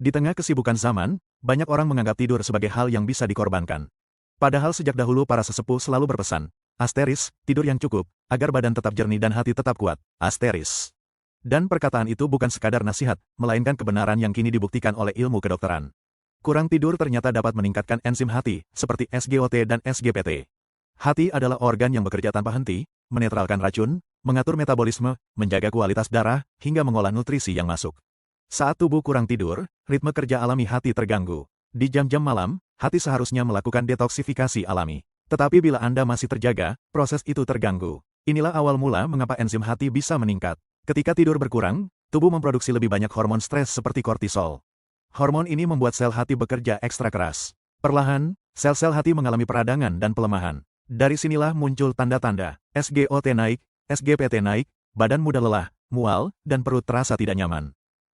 Di tengah kesibukan zaman, banyak orang menganggap tidur sebagai hal yang bisa dikorbankan. Padahal sejak dahulu para sesepuh selalu berpesan, asteris, tidur yang cukup, agar badan tetap jernih dan hati tetap kuat, asteris. Dan perkataan itu bukan sekadar nasihat, melainkan kebenaran yang kini dibuktikan oleh ilmu kedokteran. Kurang tidur ternyata dapat meningkatkan enzim hati, seperti SGOT dan SGPT. Hati adalah organ yang bekerja tanpa henti, menetralkan racun, mengatur metabolisme, menjaga kualitas darah, hingga mengolah nutrisi yang masuk. Saat tubuh kurang tidur, ritme kerja alami hati terganggu. Di jam-jam malam, hati seharusnya melakukan detoksifikasi alami. Tetapi bila Anda masih terjaga, proses itu terganggu. Inilah awal mula mengapa enzim hati bisa meningkat. Ketika tidur berkurang, tubuh memproduksi lebih banyak hormon stres seperti kortisol. Hormon ini membuat sel hati bekerja ekstra keras. Perlahan, sel-sel hati mengalami peradangan dan pelemahan. Dari sinilah muncul tanda-tanda, SGOT naik, SGPT naik, badan mudah lelah, mual, dan perut terasa tidak nyaman.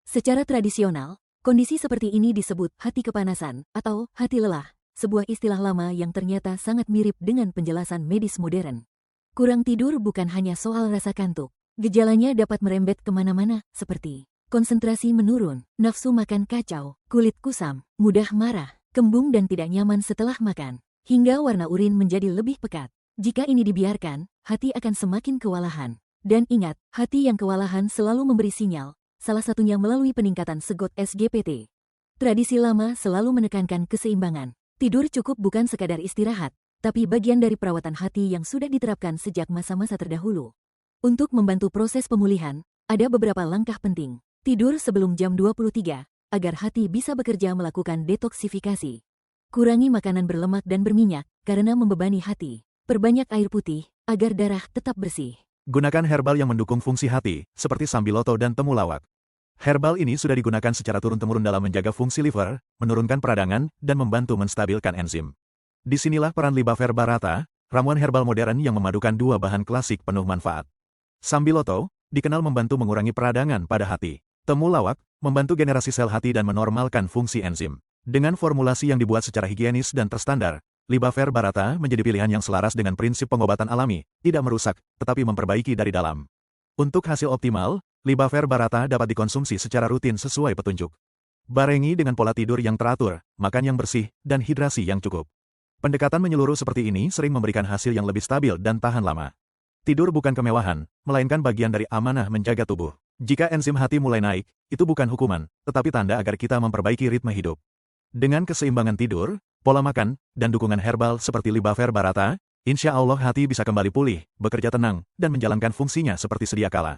Secara tradisional, kondisi seperti ini disebut hati kepanasan atau hati lelah, sebuah istilah lama yang ternyata sangat mirip dengan penjelasan medis modern. Kurang tidur bukan hanya soal rasa kantuk. Gejalanya dapat merembet kemana-mana, seperti konsentrasi menurun, nafsu makan kacau, kulit kusam, mudah marah, kembung dan tidak nyaman setelah makan, hingga warna urin menjadi lebih pekat. Jika ini dibiarkan, hati akan semakin kewalahan. Dan ingat, hati yang kewalahan selalu memberi sinyal, salah satunya melalui peningkatan segot SGPT. Tradisi lama selalu menekankan keseimbangan. Tidur cukup bukan sekadar istirahat, tapi bagian dari perawatan hati yang sudah diterapkan sejak masa-masa terdahulu. Untuk membantu proses pemulihan, ada beberapa langkah penting. Tidur sebelum jam 23, agar hati bisa bekerja melakukan detoksifikasi. Kurangi makanan berlemak dan berminyak, karena membebani hati. Perbanyak air putih, agar darah tetap bersih. Gunakan herbal yang mendukung fungsi hati, seperti sambiloto dan temulawak. Herbal ini sudah digunakan secara turun-temurun dalam menjaga fungsi liver, menurunkan peradangan, dan membantu menstabilkan enzim. Disinilah peran Libafer Barata, ramuan herbal modern yang memadukan dua bahan klasik penuh manfaat. Sambiloto, dikenal membantu mengurangi peradangan pada hati. Temulawak, membantu generasi sel hati dan menormalkan fungsi enzim. Dengan formulasi yang dibuat secara higienis dan terstandar, Libafer Barata menjadi pilihan yang selaras dengan prinsip pengobatan alami, tidak merusak, tetapi memperbaiki dari dalam. Untuk hasil optimal, Libafer Barata dapat dikonsumsi secara rutin sesuai petunjuk. Barengi dengan pola tidur yang teratur, makan yang bersih, dan hidrasi yang cukup. Pendekatan menyeluruh seperti ini sering memberikan hasil yang lebih stabil dan tahan lama. Tidur bukan kemewahan, melainkan bagian dari amanah menjaga tubuh. Jika enzim hati mulai naik, itu bukan hukuman, tetapi tanda agar kita memperbaiki ritme hidup. Dengan keseimbangan tidur, pola makan, dan dukungan herbal seperti Libafer Barata, insya Allah hati bisa kembali pulih, bekerja tenang, dan menjalankan fungsinya seperti sedia kala.